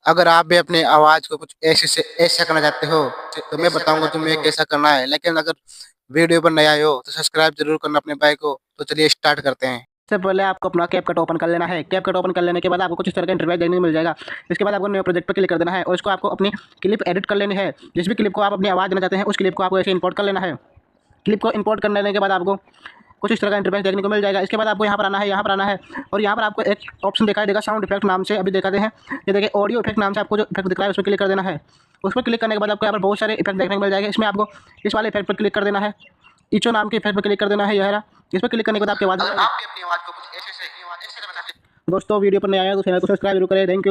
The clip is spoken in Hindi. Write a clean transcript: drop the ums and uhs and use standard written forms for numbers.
अगर आप भी अपनी आवाज़ को कुछ ऐसे से ऐसा करना चाहते हो, तो मैं बताऊँगा तुम्हें कैसा करना है। लेकिन अगर वीडियो पर नए आए हो, तो सब्सक्राइब ज़रूर करना अपने भाई को। तो चलिए स्टार्ट करते हैं। सबसे पहले आपको अपना कैपकट ओपन कर लेना है। कैपकट ओपन कर लेने के बाद आपको कुछ इस तरह का इंटरफेस देखने को मिल जाएगा। इसके बाद आपको न्यू प्रोजेक्ट पर क्लिक कर देना है और इसको आपको अपनी क्लिप एडिट कर लेनी है। जिस भी क्लिप को आप अपनी आवाज़ देना चाहते हैं, उस क्लिप को आपको ऐसे इंपोर्ट कर लेना है। क्लिप को इंपोर्ट कर लेने के बाद आपको कुछ इस तरह का इंटरफेस देखने को मिल जाएगा। इसके बाद आपको यहाँ पर आना है, यहाँ पर आना है और यहाँ पर आपको एक ऑप्शन दिखाई देगा साउंड इफेक्ट नाम से। अभी दिखाते हैं, ये देखिए ऑडियो इफेक्ट नाम से आपको जो इफेक्ट दिख रहा है उस पर क्लिक कर देना है। उस पर क्लिक करने के बाद आपको यहाँ पर बहुत सारे इफेक्ट देखने को मिल जाएगा। इसमें आपको इस वाले इफेक्ट पर क्लिक कर देना है। इचो नाम के इफेक्ट पर क्लिक कर देना है। यह रहा। इस पर क्लिक करने के बाद आपकी आवाज़, दोस्तों वीडियो पर नया आया तो चैनल को सब्सक्राइब जरूर करें। Thank you.